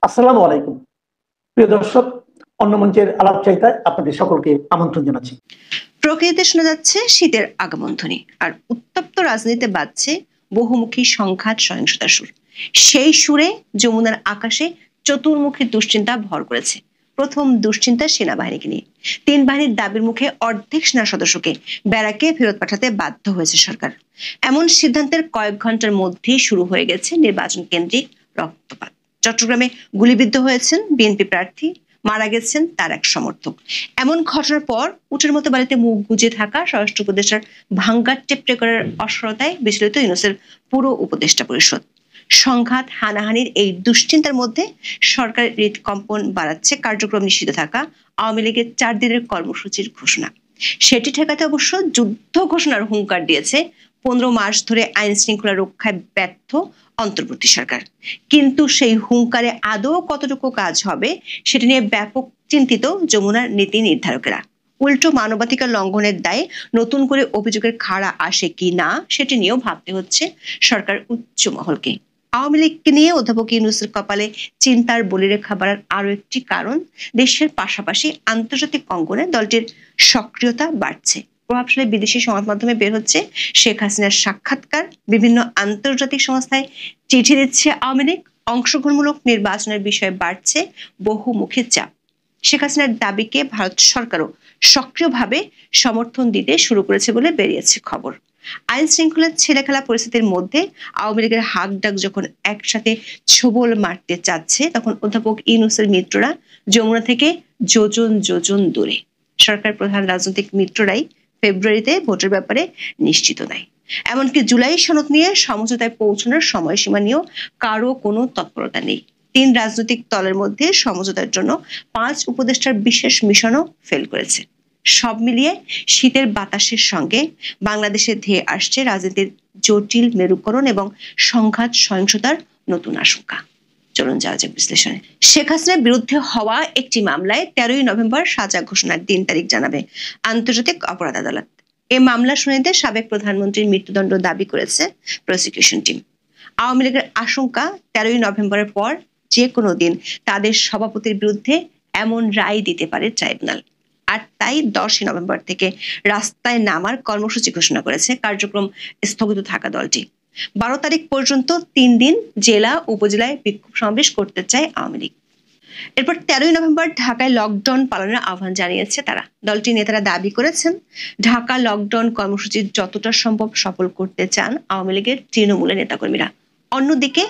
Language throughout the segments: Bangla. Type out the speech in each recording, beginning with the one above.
আসসালামু আলাইকুম প্রিয় দর্শক, অন্য মঞ্চের আলাপচারিতায় আপনাদের সকলকে আমন্ত্রণ জানাচ্ছি। প্রকৃতিতে শোনা যাচ্ছে শীতের আগমন ধ্বনি, আর উত্তপ্ত রাজনীতিতে বাজছে বহুমুখী সংঘাত সহিংসতার সুর। সেই সুরে যমুনার আকাশে চতুর্মুখী দুশ্চিন্তা ভর করেছে। প্রথম দুশ্চিন্তা সেনাবাহিনীকে নিয়ে। তিন বাহিনীর দাবির মুখে অর্ধেক সেনা সদস্যকে ব্যারাকে ফেরত পাঠাতে বাধ্য হয়েছে সরকার। এমন সিদ্ধান্তের কয়েক ঘন্টার মধ্যেই শুরু হয়ে গেছে নির্বাচন কেন্দ্রিক রক্তপাত। চট্টগ্রামে গুলিবিদ্ধ হয়েছেন বিএনপি প্রার্থী, মারা গেছেন তার এক সমর্থক। এমন ঘটনার পর উটের মতো বাড়িতে মুখ গুজে থাকা স্বরাষ্ট্র উপদেষ্টার ভাঙ্গার টেপটে করার অসরতায় বিচলিত ইউনূসের পুরো উপদেষ্টা পরিষদ। সংঘাত হানাহানির এই দুশ্চিন্তার মধ্যে সরকারের হৃদকম্পন বাড়াচ্ছে কার্যক্রম নিষিদ্ধ থাকা আওয়ামী লীগের 4 দিনের কর্মসূচির ঘোষণা। সেটি ঠেকাতে অবশ্য যুদ্ধ ঘোষণার হুঙ্কার দিয়েছে 15 মাস ধরে আইন শৃঙ্খলা রক্ষায় ব্যর্থ অন্তর্বর্তী সরকার। কিন্তু সেই হুঙ্কারে আদৌ কতটুকু কাজ হবে সেটা নিয়ে ব্যাপক চিন্তিত যমুনার নীতি নির্ধারকেরা। উল্টো মানবাধিকার লঙ্ঘনের দায়ে নতুন করে অভিযোগের খাড়া আসে কি না সেটি নিয়েও ভাবতে হচ্ছে সরকার উচ্চ মহলকে। আওয়ামী লীগকে নিয়ে অধ্যাপক ইউনূসের কপালে চিন্তার বলিরেখা বাড়ার আরো একটি কারণ, দেশের পাশাপাশি আন্তর্জাতিক অঙ্গনে দলটির সক্রিয়তা বাড়ছে। প্রভাবশালী বিদেশি সংবাদ মাধ্যমে বের হচ্ছে শেখ হাসিনার সাক্ষাৎকার, বিভিন্ন আন্তর্জাতিক সংস্থায় চিঠি দিচ্ছে আওয়ামী লীগ, অংশগ্রহণমূলক নির্বাচনের বিষয়ে বাড়ছে বহুমুখী চাপ। শেখ হাসিনার দাবিকে ভারত সরকারও সক্রিয়ভাবে সমর্থন দিতে শুরু করেছে বলে বেরিয়েছে খবর। আইন শৃঙ্খলার ছেলেখেলা পরিস্থিতির মধ্যে আওয়ামী লীগের হাক ডাক যখন একসাথে ছোবল মারতে চাচ্ছে, তখন অধ্যাপক ইউনূসের মিত্ররা যমুনা থেকে যোজন যোজন দূরে। সরকার প্রধান রাজনৈতিক মিত্ররাই ফেব্রুয়ারিতে ভোটের ব্যাপারে নিশ্চিত নাই। এমনকি জুলাই সনদ নিয়ে সমঝোতায় পৌঁছানোর সময়সীমা নিয়েও কারো কোনো তৎপরতা নেই। 3 রাজনৈতিক দলের মধ্যে সমঝোতার জন্য 5 উপদেষ্টার বিশেষ মিশনও ফেল করেছে। সব মিলিয়ে শীতের বাতাসের সঙ্গে বাংলাদেশে ধেয়ে আসছে রাজনীতির জটিল মেরুকরণ এবং সংঘাত সহিংসতার নতুন আশঙ্কা। চলুন যাওয়া যাক বিশ্লেষণে। শেখ হাসিনার বিরুদ্ধে হওয়া একটি মামলায় 13ই নভেম্বর সাজা ঘোষণার দিন তারিখ জানাবে আন্তর্জাতিক অপরাধ আদালত। এই মামলা শুনানিতে সাবেক প্রধানমন্ত্রীর মৃত্যুদণ্ড দাবি করেছে প্রসিকিউশন টিম। আওয়ামী লীগের আশঙ্কা 13ই নভেম্বরের পর যে কোনো দিন তাদের সভাপতির বিরুদ্ধে এমন রায় দিতে পারে ট্রাইব্যুনাল। আর তাই 10ই নভেম্বর থেকে রাস্তায় নামার কর্মসূচি ঘোষণা করেছে কার্যক্রম স্থগিত থাকা দলটি। 12 তারিখ পর্যন্ত 3 দিন জেলা উপজেলায় বিক্ষোভ সমাবেশ করতে চায় আওয়ামী লীগ। এরপর 13ই নভেম্বর ঢাকায় লকডাউন পালনের আহ্বান জানিয়েছে তারা। দলটির নেতারা দাবি করেছেন, ঢাকা লকডাউন কর্মসূচি যতটা সম্ভব সফল করতে চান আওয়ামী লীগের তৃণমূলের নেতাকর্মীরা। অন্যদিকে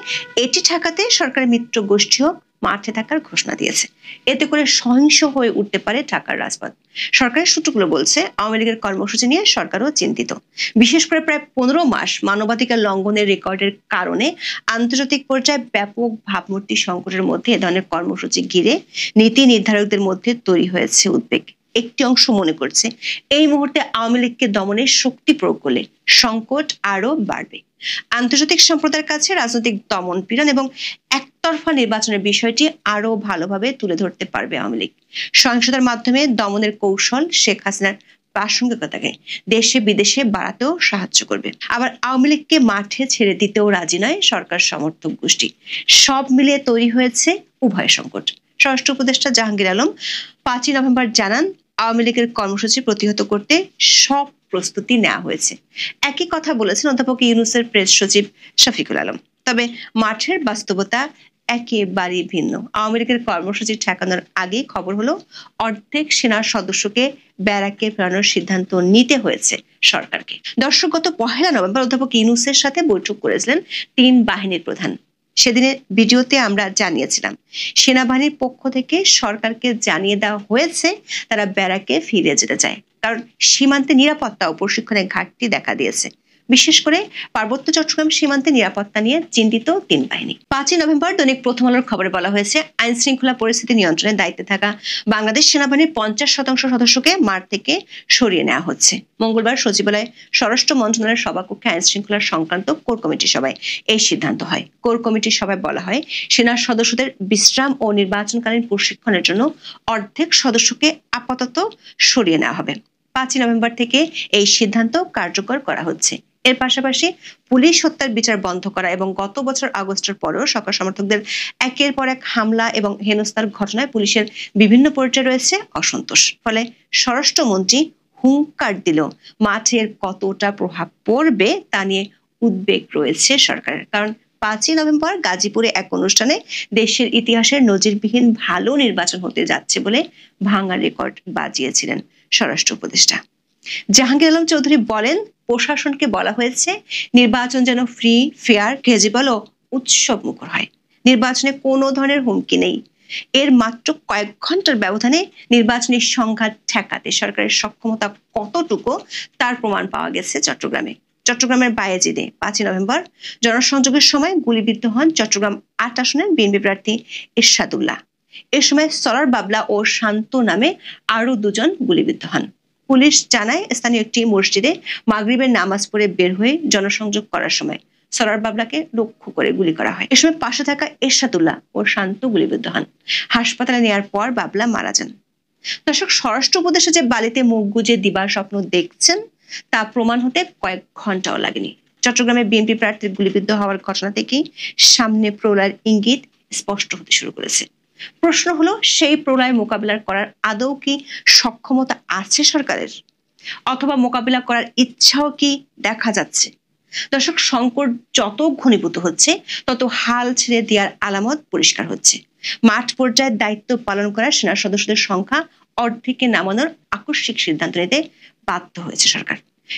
এটি ঠেকাতে সরকারের মিত্র গোষ্ঠীও মাঠে থাকার ঘোষণা দিয়েছে। এতে করে সহিংস হয়ে উঠতে পারে ঢাকার রাজপথ। সরকারের সূত্রগুলো বলছে, আওয়ামী লীগের কর্মসূচি নিয়ে সরকারও চিন্তিত। বিশেষ করে প্রায় 15 মাস মানবাধিকার লঙ্ঘনের রেকর্ডের কারণে আন্তর্জাতিক পর্যায়ে ব্যাপক ভাবমূর্তি সংকটের মধ্যে এ ধরনের কর্মসূচি ঘিরে নীতি নির্ধারকদের মধ্যে তৈরি হয়েছে উদ্বেগ। একটি অংশ মনে করছে, এই মুহূর্তে আওয়ামী লীগকে দমনের শক্তি প্রয়োগ করলে সংকট আরো বাড়বে। আন্তর্জাতিক সম্প্রদায়ের কাছে রাজনৈতিক দমন পীড়ন এবং একতরফা নির্বাচনের বিষয়টি আরো ভালোভাবে তুলে ধরতে পারবে আওয়ামী লীগ। সহিংসতার মাধ্যমে দমনের কৌশল শেখ হাসিনার প্রাসঙ্গিকতাকে দেশে বিদেশে বাড়াতেও সাহায্য করবে। আবার আওয়ামী লীগকে মাঠে ছেড়ে দিতেও রাজি নয় সরকার সমর্থক গোষ্ঠী। সব মিলিয়ে তৈরি হয়েছে উভয় সংকট। স্বরাষ্ট্র উপদেষ্টা জাহাঙ্গীর আলম 5ই নভেম্বর জানান, আওয়ামী লীগের কর্মসূচি প্রতিহত করতে সব প্রস্তুতি নেওয়া হয়েছে। একই কথা বলেছেন অধ্যাপক ইউনূসের প্রেস সচিব শফিকুল আলম। তবে মাঠের বাস্তবতা একেবারেই ভিন্ন। আওয়ামী লীগের কর্মসূচি ঠেকানোর আগে খবর হলো, অর্ধেক সেনা সদস্যকে ব্যারাকে ফেরানোর সিদ্ধান্ত নিতে হয়েছে সরকারকে। দর্শক, গত 1 নভেম্বর অধ্যাপক ইউনূসের সাথে বৈঠক করেছিলেন 3 বাহিনীর প্রধান। সেদিনের ভিডিওতে আমরা জানিয়েছিলাম, সেনাবাহিনীর পক্ষ থেকে সরকারকে জানিয়ে দেওয়া হয়েছে তারা ব্যারাকে ফিরে যেতে চায়, কারণ সীমান্তে নিরাপত্তা ও প্রশিক্ষণের ঘাটতি দেখা দিয়েছে। বিশেষ করে পার্বত্য চট্টগ্রাম সীমান্তে নিরাপত্তা নিয়ে চিন্তিত 3 বাহিনী। 5ই নভেম্বর দৈনিক প্রথম আলোর খবরে বলা হয়েছে, আইন শৃঙ্খলা পরিস্থিতি নিয়ন্ত্রণে দায়িত্বে থাকা বাংলাদেশ সেনাবাহিনীর 50% সদস্যকে মাঠ থেকে সরিয়ে নেওয়া হচ্ছে। মঙ্গলবার সচিবালয়ে স্বরাষ্ট্র মন্ত্রণালয়ের সভাকক্ষে আইন শৃঙ্খলা সংক্রান্ত কোর কমিটির সভায় এই সিদ্ধান্ত হয়। কোর কমিটির সভায় বলা হয়, সেনা সদস্যদের বিশ্রাম ও নির্বাচনকালীন প্রশিক্ষণের জন্য অর্ধেক সদস্যকে আপাতত সরিয়ে নেওয়া হবে। 5ই নভেম্বর থেকে এই সিদ্ধান্ত কার্যকর করা হচ্ছে। এর পাশাপাশি পুলিশ হত্যার বিচার বন্ধ করা এবং গত বছর আগস্টের পরেও সরকার সমর্থকদের একের পর এক হামলা এবং হেনস্থার ঘটনায় পুলিশের বিভিন্ন পর্যায়ে রয়েছে অসন্তোষ। ফলে স্বরাষ্ট্রমন্ত্রী হুঙ্কার দিল, মাঠের কতটা প্রভাব পড়বে তা নিয়ে উদ্বেগ রয়েছে সরকারের। কারণ 5ই নভেম্বর গাজীপুরে এক অনুষ্ঠানে দেশের ইতিহাসের নজিরবিহীন ভালো নির্বাচন হতে যাচ্ছে বলে ভাঙা রেকর্ড বাজিয়েছিলেন স্বরাষ্ট্র উপদেষ্টা জাহাঙ্গীর আলম চৌধুরী বলেন, প্রশাসনকে বলা হয়েছে নির্বাচন যেন ফ্রি, ফেয়ার, ক্রেডিবল ও উৎসব মুখর হয়। নির্বাচনে কোনো ধরনের হুমকি নেই। এর মাত্র কয়েক ঘন্টার ব্যবধানে নির্বাচনী সংঘাত ঠেকাতে সরকারের সক্ষমতা কতটুকু তার প্রমাণ পাওয়া গেছে চট্টগ্রামের বায়েজিদে 5ই নভেম্বর জনসংযোগের সময় গুলিবিদ্ধ হন চট্টগ্রাম 8 আসনের বিএনপি প্রার্থী এরশাদুল্লাহ। এ সময় সরার বাবলা ও শান্ত নামে আরো 2 জন গুলিবিদ্ধ হন। পুলিশ জানায়, স্থানীয় একটি মসজিদে মাগরিবের নামাজ পড়ে বের হয়ে জনসংযোগ করার সময় সরার বাবলাকে লক্ষ্য করে গুলি করা হয়। এ সময় পাশে থাকা এরশাদুল্লাহ ও শান্ত গুলিবিদ্ধ হন। হাসপাতালে নেওয়ার পর বাবলা মারা যান। দর্শক, স্বরাষ্ট্র উপদেষ্টা যে বালিতে মুখ গুজে দিবার স্বপ্ন দেখছেন তা প্রমাণ হতে কয়েক ঘন্টাও লাগেনি। চট্টগ্রামে বিএনপি প্রার্থীর গুলিবিদ্ধ হওয়ার ঘটনা থেকেই সামনে প্রলয়ের ইঙ্গিত স্পষ্ট হতে শুরু করেছে। প্রশ্ন হলো, সেই প্রলয় মোকাবিলা করার আদৌ কি সক্ষমতা আছে সরকারের, অথবা মোকাবিলা করার ইচ্ছাও কি দেখা যাচ্ছে? দর্শক, সংকট যত ঘনীভূত হচ্ছে তত হাল ছেড়ে দেওয়ার আলামত পরিষ্কার হচ্ছে। মাঠ পর্যায়ে দায়িত্ব পালন করা সেনা সদস্যদের সংখ্যা অর্ধেকে নামানোর আকস্মিক সিদ্ধান্ত নিতে বাধ্য হয়েছে সরকার।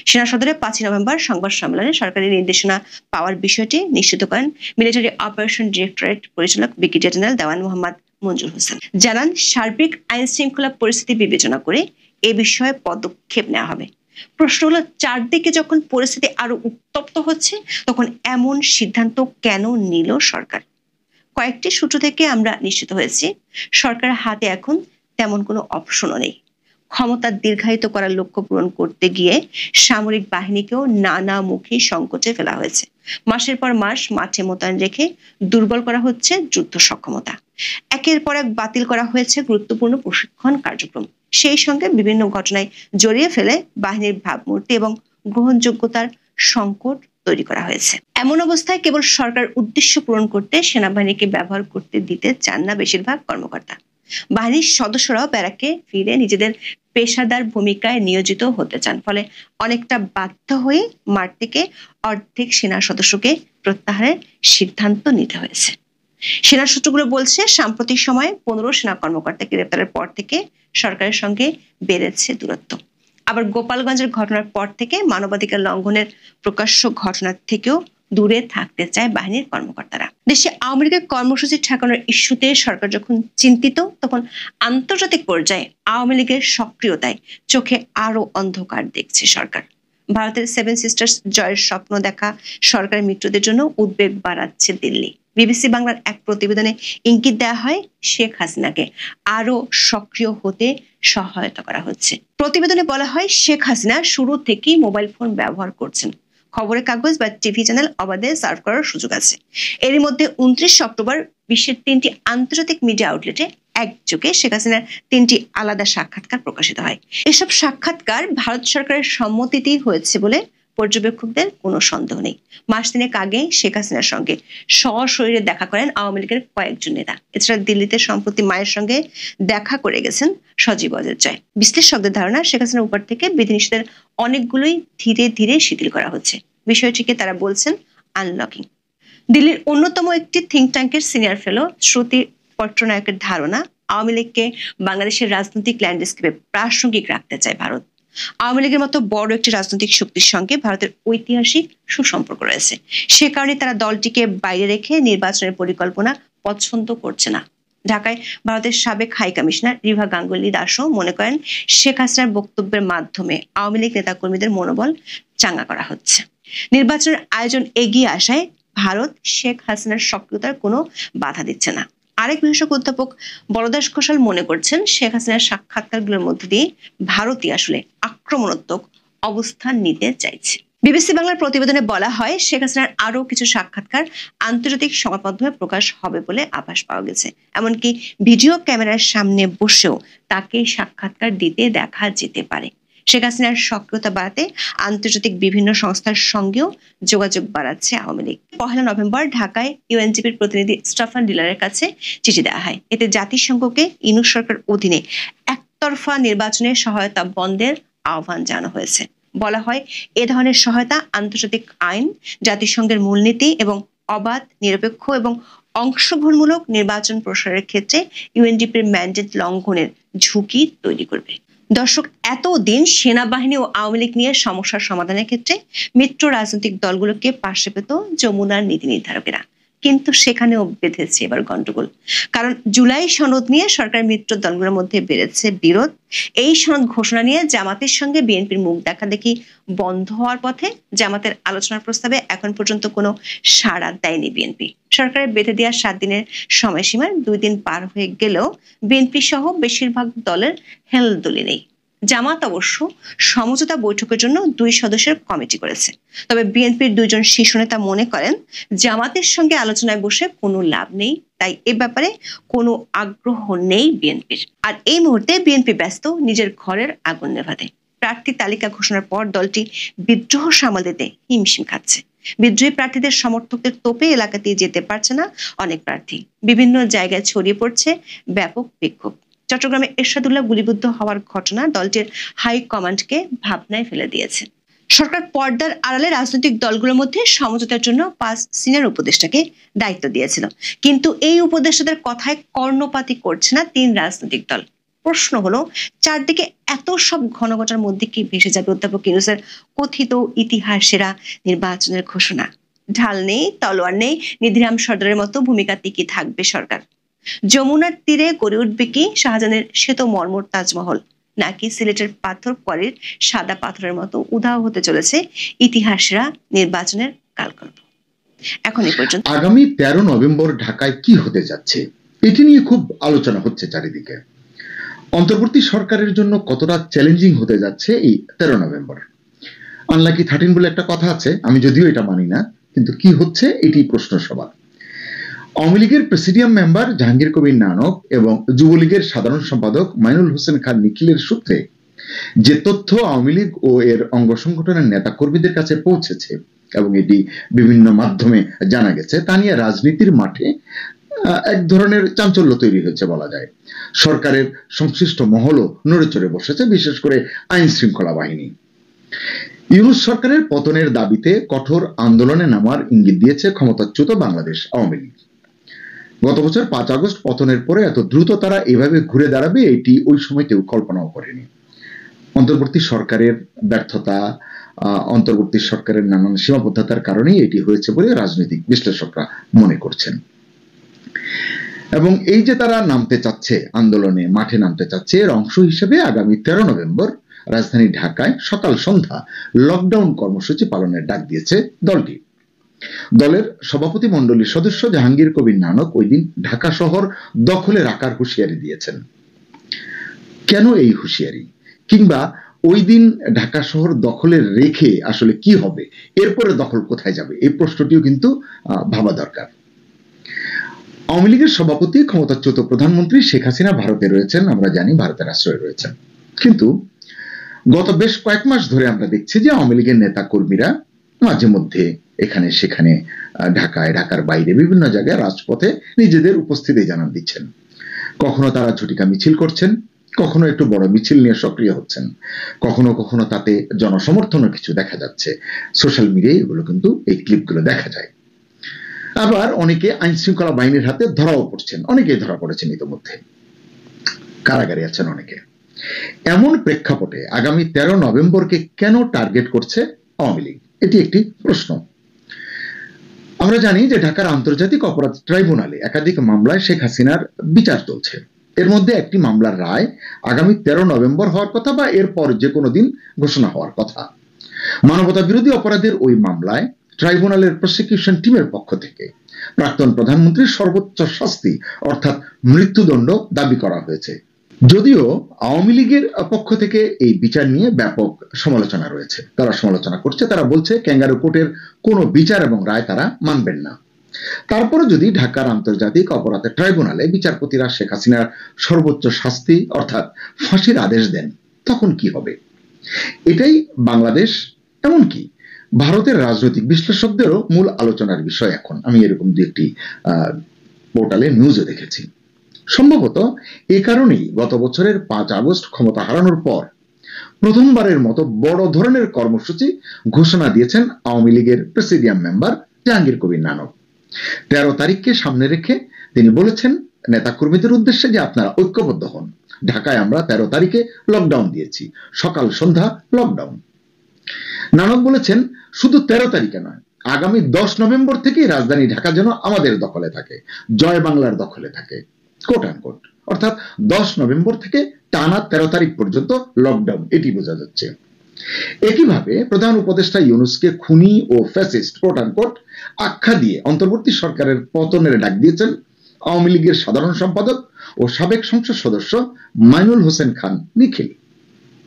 সেনা সদরে 5ই নভেম্বর সংবাদ সম্মেলনে সরকারি নির্দেশনা পাওয়ার বিষয়টি নিশ্চিত করেন মিলিটারি অপারেশন ডিরেক্টরেট পরিচালক ব্রিগেডিয়ার জেনারেল দেওয়ান মোহাম্মদ মঞ্জুর হোসেন। জানান, সার্বিক আইন শৃঙ্খলা পরিস্থিতি বিবেচনা করে এ বিষয়ে পদক্ষেপ নেওয়া হবে। প্রশ্ন হলো, চারদিকে যখন পরিস্থিতি আরো উত্তপ্ত হচ্ছে তখন এমন সিদ্ধান্ত কেন নিল সরকার? কয়েকটি সূত্র থেকে আমরা নিশ্চিত হয়েছি, সরকারের হাতে এখন তেমন কোনো অপশনও নেই। ক্ষমতা দীর্ঘায়িত করার লক্ষ্য পূরণ করতে গিয়ে সামরিক বাহিনীকেও নানামুখী সংকটে ফেলা হয়েছে। মাসের পর মাস মাঠে মোতায়েন রেখে দুর্বল করা হচ্ছে যুদ্ধ সক্ষমতা। একের পর এক বাতিল করা হয়েছে গুরুত্বপূর্ণ প্রশিক্ষণ কার্যক্রম। সেই সঙ্গে বিভিন্ন ঘটনায় জড়িয়ে ফেলে বাহিনীর ভাবমূর্তি এবং গ্রহণযোগ্যতার সংকট তৈরি করা হয়েছে। এমন অবস্থায় কেবল সরকার উদ্দেশ্য পূরণ করতে সেনাবাহিনীকে ব্যবহার করতে দিতে চান না বেশিরভাগ কর্মকর্তা। বাহিনীর সদস্যরাও ব্যারাকে ফিরে নিজেদের পেশাদার ভূমিকায় নিয়োজিত হতে চান। ফলে অনেকটা বাধ্য হয়ে মাঠ থেকে অর্ধেক সেনা সদস্যকে প্রত্যাহারের সিদ্ধান্ত নিতে হয়েছে। সেনা সূত্রগুলো বলছে, সাম্প্রতিক সময়ে 15 সেনা কর্মকর্তা গ্রেপ্তারের পর থেকে সরকারের সঙ্গে বেড়েছে দূরত্ব। আবার গোপালগঞ্জের ঘটনার পর থেকে মানবাধিকার লঙ্ঘনের প্রকাশ্য ঘটনার থেকেও দূরে থাকতে চায় বাহিনীর কর্মকর্তারা। দেশে আওয়ামী লীগের কর্মসূচি ঠেকানোর ইস্যুতে সরকার যখন চিন্তিত, তখন আন্তর্জাতিক পর্যায়ে আওয়ামী লীগের সক্রিয়তায় চোখে আরো অন্ধকার দেখছে সরকার। ভারতের 7 সিস্টার্স জয়ের স্বপ্ন দেখা সরকারের মিত্রদের জন্য উদ্বেগ বাড়াচ্ছে দিল্লি। বিবিসি বাংলার এক প্রতিবেদনে ইঙ্গিত দেওয়া হয়, শেখ হাসিনাকে আরো সক্রিয় হতে সহায়তা করা হচ্ছে। প্রতিবেদনে বলা হয়, শেখ হাসিনা শুরু থেকেই মোবাইল ফোন ব্যবহার করছেন। খবরের কাগজ বা টিভি চ্যানেল অবাধে সার্ভ করার সুযোগ আছে। এর মধ্যে 29 অক্টোবর বিশ্বের 3টি আন্তর্জাতিক মিডিয়া আউটলেটে একযোগে শেখ হাসিনার 3টি আলাদা সাক্ষাৎকার প্রকাশিত হয়। এসব সাক্ষাৎকার ভারত সরকারের সম্মতিতেই হয়েছে বলে পর্যবেক্ষকদের কোনো সন্দেহ নেই। মাস 3 আগে শেখ হাসিনার সঙ্গে সশরীরে দেখা করেন আওয়ামী লীগের কয়েকজন নেতা। এছাড়া দিল্লিতে সম্প্রতি মায়ের সঙ্গে দেখা করে গেছেন সজীব ওয়াজেদ জয়। বিশ্লেষকদের ধারণা, শেখ হাসিনার উপর থেকে বিধিনিষেধের অনেকগুলোই ধীরে ধীরে শিথিল করা হচ্ছে। বিষয়টিকে তারা বলছেন আনলকিং। দিল্লির অন্যতম একটি থিঙ্ক ট্যাঙ্কের সিনিয়র ফেলো শ্রুতি পট্টনায়কের ধারণা, আওয়ামী লীগকে বাংলাদেশের রাজনৈতিক ল্যান্ডস্কেপে প্রাসঙ্গিক রাখতে চায় ভারত। আওয়ামী লীগের মতো বড় একটি রাজনৈতিক শক্তির সঙ্গে ভারতের ঐতিহাসিক সুসম্পর্ক রয়েছে। সে কারণে তারা দলটিকে বাইরে রেখে নির্বাচনের পরিকল্পনা পছন্দ করছে না। ঢাকায় ভারতের সাবেক হাই কমিশনার রিভা গাঙ্গুলি দাসও মনে করেন, শেখ হাসিনার বক্তব্যের মাধ্যমে আওয়ামী লীগ নেতাকর্মীদের মনোবল চাঙ্গা করা হচ্ছে। নির্বাচনের আয়োজন এগিয়ে আসায় ভারত শেখ হাসিনার সক্রিয়তার কোনো বাধা দিচ্ছে না। আরেক বিশেষজ্ঞ অধ্যাপক বলদাস ঘোষাল মনে করছেন, শেখ হাসিনার সাক্ষাৎকারগুলোর মধ্য দিয়ে ভারতই আসলে আক্রমণাত্মক অবস্থান নিতে চাইছে। বিবিসি বাংলার প্রতিবেদনে বলা হয়, শেখ হাসিনার আরো কিছু সাক্ষাৎকার আন্তর্জাতিক সংবাদ মাধ্যমে প্রকাশ হবে বলে আভাস পাওয়া গেছে। এমনকি ভিডিও ক্যামেরার সামনে বসেও তাকে সাক্ষাৎকার দিতে দেখা যেতে পারে। শেখ হাসিনার সক্রিয়তা বাড়াতে আন্তর্জাতিক বিভিন্ন সংস্থার সঙ্গেও যোগাযোগ বাড়াচ্ছে আওয়ামী লীগ। 1 নভেম্বর ঢাকায় ইউএনজিপির প্রতিনিধি স্টাফান ডিলারের কাছে চিঠি দেওয়া হয়। এতে জাতিসংঘকে ইউনূস সরকার অধীনে একতরফা নির্বাচনের সহায়তা বন্ধের আহ্বান জানানো হয়েছে। বলা হয়, এ ধরনের সহায়তা আন্তর্জাতিক আইন, জাতিসংঘের মূলনীতি এবং অবাধ, নিরপেক্ষ এবং অংশগ্রহণমূলক নির্বাচন প্রসারের ক্ষেত্রে ইউএনডিপির ম্যান্ডেট লঙ্ঘনের ঝুঁকি তৈরি করবে। দর্শক, এতদিন সেনাবাহিনী ও আওয়ামী লীগ নিয়ে সমস্যার সমাধানের ক্ষেত্রে মিত্র রাজনৈতিক দলগুলোকে পাশে পেত যমুনার নীতি নির্ধারকেরা, কিন্তু সেখানেও বেঁধেছে এবার গন্ডগোল। কারণ জুলাই সনদ নিয়ে সরকার মিত্র দলগুলোর মধ্যে বেড়েছে বিরোধ। এই সনদ ঘোষণা নিয়ে জামাতের সঙ্গে বিএনপির মুখ দেখাদেখি বন্ধ হওয়ার পথে। জামাতের আলোচনার প্রস্তাবে এখন পর্যন্ত কোনো সাড়া দেয়নি বিএনপি। সরকারের বেঁধে দেওয়া 7 দিনের সময়সীমার 2 দিন পার হয়ে গেলেও বিএনপি সহ বেশিরভাগ দলের হেলদোলি নেই। জামাত অবশ্য সমঝোতা বৈঠকের জন্য 2 সদস্যের কমিটি করেছে। তবে বিএনপির 2 জন শীর্ষ নেতা মনে করেন জামাতের সঙ্গে আলোচনায় বসে কোনো লাভ নেই, তাই এ ব্যাপারে কোনো আগ্রহ নেই বিএনপির। আর এই মুহূর্তে বিএনপি ব্যস্ত নিজের ঘরের আগুন নেভাতে। প্রার্থী তালিকা ঘোষণার পর দলটি বিদ্রোহ সামাল দিতে হিমশিম খাচ্ছে। বিদ্রোহী প্রার্থীদের সমর্থকদের তোপে এলাকা দিয়ে যেতে পারছে না অনেক প্রার্থী। বিভিন্ন জায়গায় ছড়িয়ে পড়ছে ব্যাপক বিক্ষোভ। চট্টগ্রামে এরশাদুল্লাহ গুলিবিদ্ধ হওয়ার ঘটনা দলটির হাই কমান্ডকে ভাবনায় ফেলে দিয়েছে। সরকার পর্দার আড়ালে রাজনৈতিক দলগুলোর মধ্যে সমঝোতার জন্য 5 সিনিয়র উপদেষ্টাকে দায়িত্ব দিয়েছিল, কিন্তু এই উপদেষ্টাদের কথায় কর্ণপাতই করছে না 3 রাজনৈতিক দল। প্রশ্ন হলো, চারদিকে এত সব ঘনঘটার মধ্যে কি ভেসে যাবে অধ্যাপক ইউনূসের কথিত ইতিহাসেরা নির্বাচনের ঘোষণা? ঢাল নেই, তলোয়ার নেই, নিধিরাম সর্দারের মতো ভূমিকাতে কি থাকবে সরকার? যমুনার তীরে গড়ে উঠবে কি শাহজাহানের শ্বেত মর্মর তাজমহল, নাকি সিলেটের পাথর কোয়ারির সাদা পাথরের মতো উধাও হতে চলেছে ইতিহাসরা নির্বাচনের কালকল্প? এখন এই পর্যন্ত। আগামী 13 নভেম্বর ঢাকায় কি হতে যাচ্ছে এটি নিয়ে খুব আলোচনা হচ্ছে চারিদিকে। অন্তর্বর্তী সরকারের জন্য কতটা চ্যালেঞ্জিং হতে যাচ্ছে এই 13 নভেম্বর। আনলাকি 13 বলে একটা কথা আছে, আমি যদিও এটা মানি না, কিন্তু কি হচ্ছে এটি প্রশ্ন সবার। আওয়ামী লীগের প্রেসিডিয়াম মেম্বার জাহাঙ্গীর কবির নানক এবং যুবলীগের সাধারণ সম্পাদক মাইনুল হোসেন খান নিখিলের সূত্রে যে তথ্য আওয়ামী লীগ ও এর অঙ্গ সংগঠনের নেতা কর্মীদের কাছে পৌঁছেছে এবং এটি বিভিন্ন মাধ্যমে জানা গেছে, তা নিয়ে রাজনীতির মাঠে এক ধরনের চাঞ্চল্য তৈরি হয়েছে বলা যায়। সরকারের সংশ্লিষ্ট মহলও নড়ে চড়ে বসেছে, বিশেষ করে আইন শৃঙ্খলা বাহিনী। ইউনূস সরকারের পতনের দাবিতে কঠোর আন্দোলনে নামার ইঙ্গিত দিয়েছে ক্ষমতাচ্যুত বাংলাদেশ আওয়ামী লীগ। গত বছর 5 আগস্ট পতনের পরে এত দ্রুত তারা এভাবে ঘুরে দাঁড়াবে এটি ওই সময় কেউ কল্পনাও করেনি। অন্তর্বর্তী সরকারের ব্যর্থতা, অন্তর্বর্তী সরকারের নানান সীমাবদ্ধতার কারণেই এটি হয়েছে বলে রাজনৈতিক বিশ্লেষকরা মনে করছেন। এবং এই যে তারা নামতে চাচ্ছে, আন্দোলনে মাঠে নামতে চাচ্ছে, এর অংশ হিসেবে আগামী 13 নভেম্বর রাজধানী ঢাকায় সকাল সন্ধ্যা লকডাউন কর্মসূচি পালনের ডাক দিয়েছে দলটি। দলের সভাপতি মণ্ডলীর সদস্য জাহাঙ্গীর কবির নানক ওই দিন ঢাকা শহর দখলে রাখার হুঁশিয়ারি দিয়েছেন। কেন এই হুঁশিয়ারি, কিংবা ওই দিন ঢাকা শহর দখলে রেখে আসলে কি হবে, এরপরে দখল কোথায় যাবে, এই প্রশ্নটিও কিন্তু ভাবা দরকার। আওয়ামী লীগের সভাপতি ক্ষমতাচ্যুত প্রধানমন্ত্রী শেখ হাসিনা ভারতে রয়েছেন, আমরা জানি ভারতের আশ্রয়ে রয়েছেন, কিন্তু গত বেশ কয়েক মাস ধরে আমরা দেখছি যে আওয়ামী লীগের নেতা কর্মীরা মাঝে মধ্যে এখানে সেখানে ঢাকায়, ঢাকার বাইরে বিভিন্ন জায়গায় রাজপথে নিজেদের উপস্থিতি জানান দিচ্ছেন। কখনো তারা ঝটিকা মিছিল করছেন, কখনো একটু বড় মিছিল নিয়ে সক্রিয় হচ্ছেন, কখনো কখনো তাতে জনসমর্থনও কিছু দেখা যাচ্ছে। সোশ্যাল মিডিয়ায় এগুলো কিন্তু এই ক্লিপগুলো দেখা যায়। আবার অনেকে আইন শৃঙ্খলা বাহিনীর হাতে ধরাও পড়ছেন, অনেকেই ধরা পড়েছেন ইতিমধ্যে, কারাগারে আছেন অনেকে। এমন প্রেক্ষাপটে আগামী 13 নভেম্বরকে কেন টার্গেট করছে আওয়ামী লীগ, এটি একটি প্রশ্ন। আমরা জানি যে ঢাকার আন্তর্জাতিক অপরাধ ট্রাইব্যুনালে একাধিক মামলায় শেখ হাসিনার বিচার চলছে। এর মধ্যে একটি মামলার রায় আগামী 13 নভেম্বর হওয়ার কথা বা এরপর যে কোনো দিন ঘোষণা হওয়ার কথা। মানবতা বিরোধী অপরাধের ওই মামলায় ট্রাইব্যুনালের প্রসিকিউশন টিমের পক্ষ থেকে প্রাক্তন প্রধানমন্ত্রীর সর্বোচ্চ শাস্তি অর্থাৎ মৃত্যুদণ্ড দাবি করা হয়েছে। যদিও আওয়ামী লীগের পক্ষ থেকে এই বিচার নিয়ে ব্যাপক সমালোচনা রয়েছে, তারা সমালোচনা করছে, তারা বলছে ক্যাঙ্গারু কোর্টের কোনো বিচার এবং রায় তারা মানবেন না। তারপরে যদি ঢাকার আন্তর্জাতিক অপরাধ ট্রাইব্যুনালে বিচারপতিরা শেখ হাসিনার সর্বোচ্চ শাস্তি অর্থাৎ ফাঁসির আদেশ দেন, তখন কি হবে? এটাই বাংলাদেশ এমনকি ভারতের রাজনৈতিক বিশ্লেষকদেরও মূল আলোচনার বিষয় এখন। আমি এরকম দু একটি পোর্টালে নিউজে দেখেছি। সম্ভবত এ কারণেই গত বছরের 5 আগস্ট ক্ষমতা হারানোর পর প্রথমবারের মতো বড় ধরনের কর্মসূচি ঘোষণা দিয়েছেন আওয়ামী লীগের প্রেসিডিয়াম মেম্বার জাহাঙ্গীর কবির নানক। 13 তারিখকে সামনে রেখে তিনি বলেছেন নেতাকর্মীদের উদ্দেশ্যে যে আপনারা ঐক্যবদ্ধ হন। ঢাকায় আমরা 13 তারিখে লকডাউন দিয়েছি, সকাল সন্ধ্যা লকডাউন। নানক বলেছেন শুধু 13 তারিখে নয়, আগামী 10 নভেম্বর থেকেই রাজধানী ঢাকা যেন আমাদের দখলে থাকে, জয় বাংলার দখলে থাকে, কোট আনকোট। অর্থাৎ 10 নভেম্বর থেকে টানা 13 তারিখ পর্যন্ত লকডাউন, এটি বোঝা যাচ্ছে। একইভাবে প্রধান উপদেষ্টা ইউনূসকে খুনি ও ফ্যাসিস্ট কোট আনকোট আখ্যা দিয়ে অন্তর্বর্তী সরকারের পতনের ডাক দিয়েছেন আওয়ামী লীগের সাধারণ সম্পাদক ও সাবেক সংসদ সদস্য মাইনুল হোসেন খান নিখিল।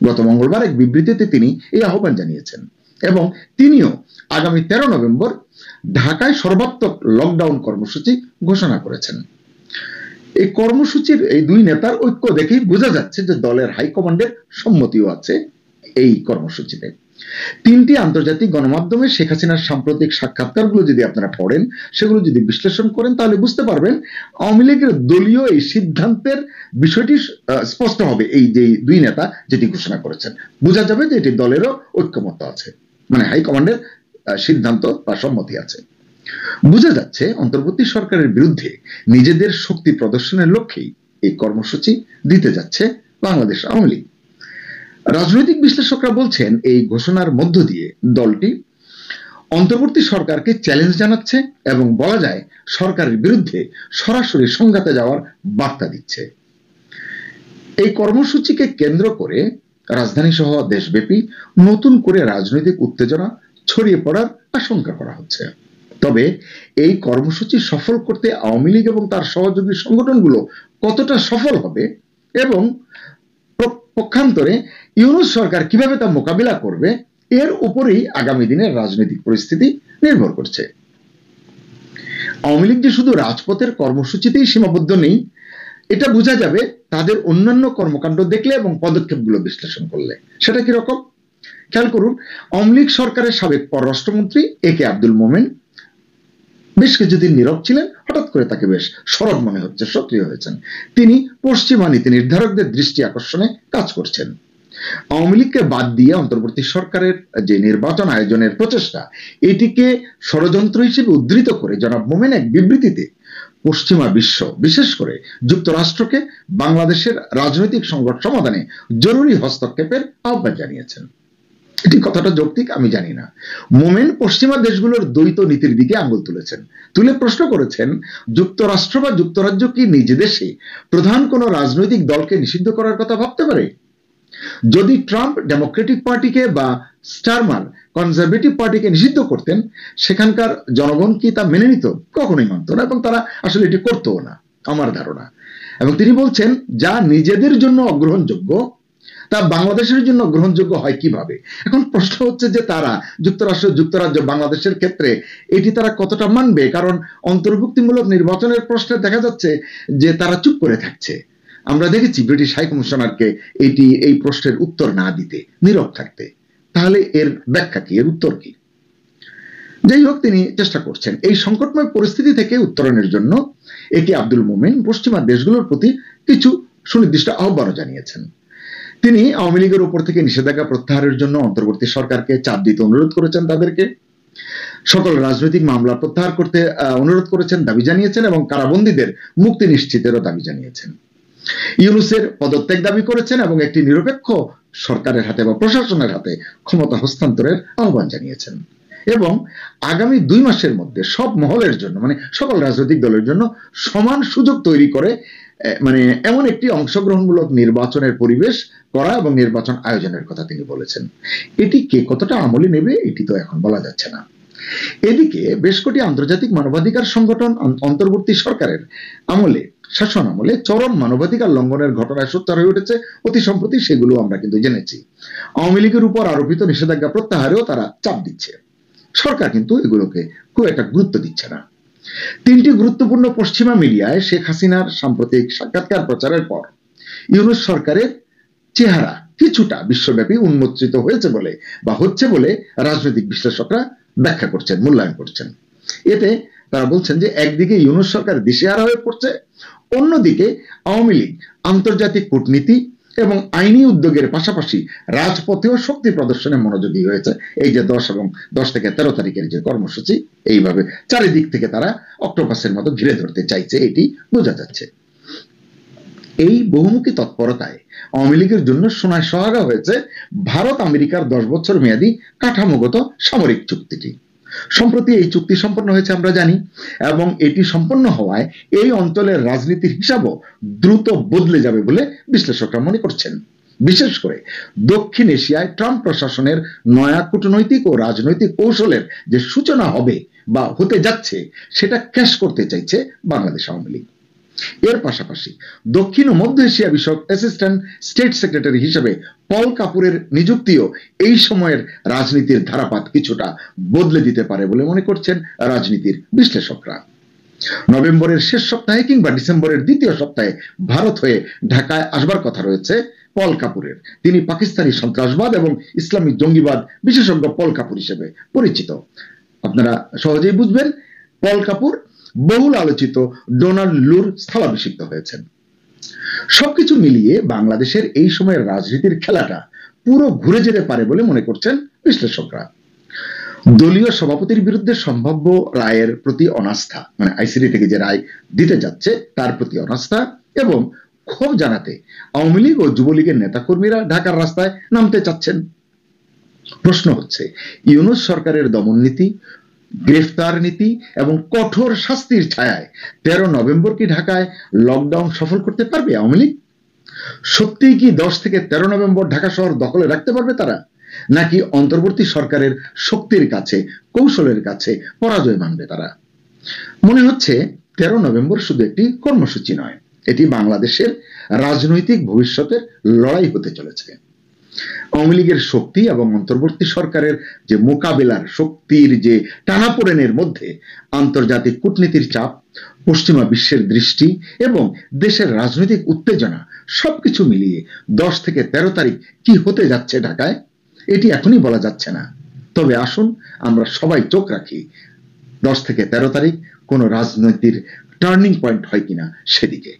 গত মঙ্গলবার এক বিবৃতিতে তিনি এই আহ্বান জানিয়েছেন এবং তিনিও আগামী 13 নভেম্বর ঢাকায় সর্বাত্মক লকডাউন কর্মসূচি ঘোষণা করেছেন। এই কর্মসূচির এই দুই নেতার ঐক্য দেখেই বোঝা যাচ্ছে যে দলের হাইকমান্ডের সম্মতিও আছে এই কর্মসূচিতে। 3টি আন্তর্জাতিক গণমাধ্যমে শেখ হাসিনার সাম্প্রতিক সাক্ষাৎকারগুলো যদি আপনারা পড়েন, সেগুলো যদি বিশ্লেষণ করেন, তাহলে বুঝতে পারবেন আওয়ামী লীগের দলীয় এই সিদ্ধান্তের বিষয়টি স্পষ্ট হবে। এই যে দুই নেতা যেটি ঘোষণা করেছেন, বোঝা যাবে যে এটি দলেরও ঐক্যমত্য আছে, মানে হাইকমান্ডের সিদ্ধান্ত বা সম্মতি আছে। বোঝা যাচ্ছে অন্তর্বর্তী সরকারের বিরুদ্ধে নিজেদের শক্তি প্রদর্শনের লক্ষ্যেই এই কর্মসূচি দিতে যাচ্ছে বাংলাদেশ আওয়ামী লীগ। রাজনৈতিক বিশ্লেষকরা বলছেন এই ঘোষণার মধ্য দিয়ে দলটি অন্তর্বর্তী সরকারকে চ্যালেঞ্জ জানাচ্ছে এবং বলা যায় সরকারের বিরুদ্ধে সরাসরি সংঘাতে যাওয়ার বার্তা দিচ্ছে। এই কর্মসূচিকে কেন্দ্র করে রাজধানী সহ দেশব্যাপী নতুন করে রাজনৈতিক উত্তেজনা ছড়িয়ে পড়ার আশঙ্কা করা হচ্ছে। তবে এই কর্মসূচি সফল করতে আওয়ামী লীগ এবং তার সহযোগী সংগঠনগুলো কতটা সফল হবে এবং পক্ষান্তরে ইউনূস সরকার কিভাবে তা মোকাবিলা করবে, এর উপরেই আগামী দিনের রাজনৈতিক পরিস্থিতি নির্ভর করছে। আওয়ামী লীগ যে শুধু রাজপথের কর্মসূচিতেই সীমাবদ্ধ নেই, এটা বোঝা যাবে তাদের অন্যান্য কর্মকাণ্ড দেখলে এবং পদক্ষেপগুলো বিশ্লেষণ করলে। সেটা কিরকম খেয়াল করুন। আওয়ামী লীগ সরকারের সাবেক পররাষ্ট্রমন্ত্রী একে আব্দুল মোমেন বেশ কিছুদিন নীরব ছিলেন, হঠাৎ করে তাকে বেশ সরব মনে হচ্ছে, সক্রিয় হয়েছেন। তিনি পশ্চিমা নীতি নির্ধারকদের দৃষ্টি আকর্ষণে কাজ করছেন। আওয়ামী লীগকে বাদ দিয়ে অন্তর্বর্তী সরকারের যে নির্বাচন আয়োজনের প্রচেষ্টা, এটিকে ষড়যন্ত্র হিসেবে উদ্ধৃত করে জনাব মোমেন এক বিবৃতিতে পশ্চিমা বিশ্ব, বিশেষ করে যুক্তরাষ্ট্রকে বাংলাদেশের রাজনৈতিক সংকট সমাধানে জরুরি হস্তক্ষেপের আহ্বান জানিয়েছেন। এটি কতটা যৌক্তিক আমি জানি না। মোমেন পশ্চিমা দেশগুলোর দ্বৈত নীতির দিকে আঙুল তুলেছেন, তুলে প্রশ্ন করেছেন যুক্তরাষ্ট্র বা যুক্তরাজ্য কি নিজ দেশে প্রধান কোন রাজনৈতিক দলকে নিষিদ্ধ করার কথা ভাবতে পারে? যদি ট্রাম্প ডেমোক্রেটিক পার্টিকে বা স্টারমার কনজারভেটিভ পার্টিকে নিষিদ্ধ করতেন, সেখানকার জনগণ কি তা মেনে নিত? কখনোই মানত না, এবং তারা আসলে এটি করতেও না আমার ধারণা। এবং তিনি বলছেন যা নিজেদের জন্য অগ্রহণযোগ্য তা বাংলাদেশের জন্য গ্রহণযোগ্য হয় কিভাবে? এখন প্রশ্ন হচ্ছে যে তারা যুক্তরাজ্য বাংলাদেশের ক্ষেত্রে এটি তারা কতটা মানবে, কারণ অন্তর্ভুক্তিমূলক নির্বাচনের প্রশ্নে দেখা যাচ্ছে যে তারা চুপ করে থাকছে। আমরা দেখেছি ব্রিটিশ হাই কমিশনারকে এই প্রশ্নের উত্তর না দিতে, নীরব থাকতে। তাহলে এর ব্যাখ্যা কি, এর উত্তর কি? যাই হোক, তিনি চেষ্টা করছেন এই সংকটময় পরিস্থিতি থেকে উত্তরণের জন্য। একে আব্দুল মোমেন পশ্চিমা দেশগুলোর প্রতি কিছু সুনির্দিষ্ট আহ্বানও জানিয়েছেন। তিনি আওয়ামী লীগের উপর থেকে নিষেধাজ্ঞা প্রত্যাহারের জন্য অন্তর্বর্তী সরকারকে চাপ দিতে অনুরোধ করেছেন, তাদেরকে সকল রাজনৈতিক মামলা প্রত্যাহার করতে অনুরোধ করেছেন, দাবি জানিয়েছেন এবং কারাবন্দীদের মুক্তি নিশ্চিতেরও দাবি জানিয়েছেন। ইউনূসের পদত্যাগ দাবি করেছেন এবং একটি নিরপেক্ষ সরকারের হাতে বা প্রশাসনের হাতে ক্ষমতা হস্তান্তরের আহ্বান জানিয়েছেন। এবং আগামী 2 মাসের মধ্যে সব মহলের জন্য, মানে সকল রাজনৈতিক দলের জন্য সমান সুযোগ তৈরি করে মানে এমন একটি অংশগ্রহণমূলক নির্বাচনের পরিবেশ করা এবং নির্বাচন আয়োজনের কথা তিনি বলেছেন। এটি কে কতটা আমলে নেবে এটি তো এখন বলা যাচ্ছে না। এদিকে বেশ কটি আন্তর্জাতিক মানবাধিকার সংগঠন অন্তর্বর্তী সরকারের আমলে, শাসন আমলে চরম মানবাধিকার লঙ্ঘনের ঘটনায় সোচ্চার হয়ে উঠেছে অতি সম্প্রতি। সেগুলো আমরা কিন্তু জেনেছি। আওয়ামী লীগের উপর আরোপিত নিষেধাজ্ঞা প্রত্যাহারেও তারা চাপ দিচ্ছে। সরকার কিন্তু এগুলোকে খুব একটা গুরুত্ব দিচ্ছে না। 3টি গুরুত্বপূর্ণ পশ্চিমা মিডিয়ায় শেখ হাসিনার সাম্প্রতিক সাক্ষাৎকার প্রচারের পর ইউনূস সরকারের চেহারা কিছুটা বিশ্বব্যাপী উন্মোচিত হয়েছে বলে বা হচ্ছে বলে রাজনৈতিক বিশ্লেষকরা ব্যাখ্যা করছেন, মূল্যায়ন করছেন। এতে তারা বলছেন যে একদিকে ইউনূস সরকার দিশেহারা হয়ে পড়ছে, অন্যদিকে আওয়ামী লীগ আন্তর্জাতিক কূটনীতি এবং আইনি উদ্যোগের পাশাপাশি রাজপথেও শক্তি প্রদর্শনে মনোযোগী হয়েছে। এই যে 10 থেকে 13 তারিখের যে কর্মসূচি, এইভাবে চারিদিক থেকে তারা অক্টোপাসের মতো ঘিরে ধরতে চাইছে, এটি বোঝা যাচ্ছে। এই বহুমুখী তৎপরতায় আওয়ামী লীগের জন্য সোনায় সোহাগা হয়েছে ভারত আমেরিকার 10 বছর মেয়াদী কাঠামোগত সামরিক চুক্তিটি। সম্প্রতি এই চুক্তি সম্পন্ন হয়েছে আমরা জানি, এবং এটি সম্পন্ন হওয়ায় এই অঞ্চলের রাজনীতির হিসাবও দ্রুত বদলে যাবে বলে বিশ্লেষকরা মনে করছেন। বিশেষ করে দক্ষিণ এশিয়ায় ট্রাম্প প্রশাসনের নয়া কূটনৈতিক ও রাজনৈতিক কৌশলের যে সূচনা হবে বা হতে যাচ্ছে, সেটা ক্যাশ করতে চাইছে বাংলাদেশ আওয়ামী লীগ। এর পাশাপাশি দক্ষিণ ও মধ্য এশিয়া বিষয়ক অ্যাসিস্ট্যান্ট স্টেট সেক্রেটারি হিসেবে পল কাপুরের নিযুক্তিও এই সময়ের রাজনীতির ধারাপাত কিছুটা বদলে দিতে পারে বলে মনে করছেন রাজনীতির বিশ্লেষকরা। নভেম্বরের শেষ সপ্তাহে কিংবা ডিসেম্বরের দ্বিতীয় সপ্তাহে ভারত হয়ে ঢাকায় আসবার কথা রয়েছে পল কাপুরের। তিনি পাকিস্তানি সন্ত্রাসবাদ এবং ইসলামিক জঙ্গিবাদ বিশেষজ্ঞ পল কাপুর হিসেবে পরিচিত। আপনারা সহজেই বুঝবেন, পল কাপুর বহুল আলোচিত ডোনাল্ড লুর স্থলাভিষিক্ত হয়েছেন। সবকিছু মিলিয়ে বাংলাদেশের এই সময়ের রাজনীতির খেলাটা পুরো ঘুরে যেতে পারে বলে মনে করছেন বিশ্লেষকরা। দলীয় সভাপতির বিরুদ্ধে সম্ভাব্য রায়ের প্রতি অনাস্থা, মানে আইসিডি থেকে যে রায় দিতে যাচ্ছে তার প্রতি অনাস্থা এবং ক্ষোভ জানাতে আওয়ামী লীগ ও যুবলীগের নেতাকর্মীরা ঢাকার রাস্তায় নামতে চাচ্ছেন। প্রশ্ন হচ্ছে, ইউনূস সরকারের দমন নীতি, গ্রেফতার নীতি এবং কঠোর শাস্তির ছায়ায় 13 নভেম্বর কি ঢাকায় লকডাউন সফল করতে পারবে আওয়ামী লীগ? সত্যিই কি 10 থেকে 13 নভেম্বর ঢাকা শহর দখলে রাখতে পারবে তারা, নাকি অন্তর্বর্তী সরকারের শক্তির কাছে, কৌশলের কাছে পরাজয় মানবে তারা? মনে হচ্ছে 13 নভেম্বর শুধু একটি কর্মসূচি নয়, এটি বাংলাদেশের রাজনৈতিক ভবিষ্যতের লড়াই হতে চলেছে। আওয়ামী লীগের শক্তি এবং অন্তর্বর্তী সরকারের যে মোকাবেলার শক্তির যে টানাপোড়েনের মধ্যে আন্তর্জাতিক কূটনীতির চাপ, পশ্চিমা বিশ্বের দৃষ্টি এবং দেশের রাজনৈতিক উত্তেজনা সবকিছু মিলিয়ে 10 থেকে 13 তারিখ কি হতে যাচ্ছে ঢাকায়, এটি এখনই বলা যাচ্ছে না। তবে আসুন আমরা সবাই চোখ রাখি 10 থেকে 13 তারিখ কোন রাজনৈতিক টার্নিং পয়েন্ট হয় কিনা সেদিকে।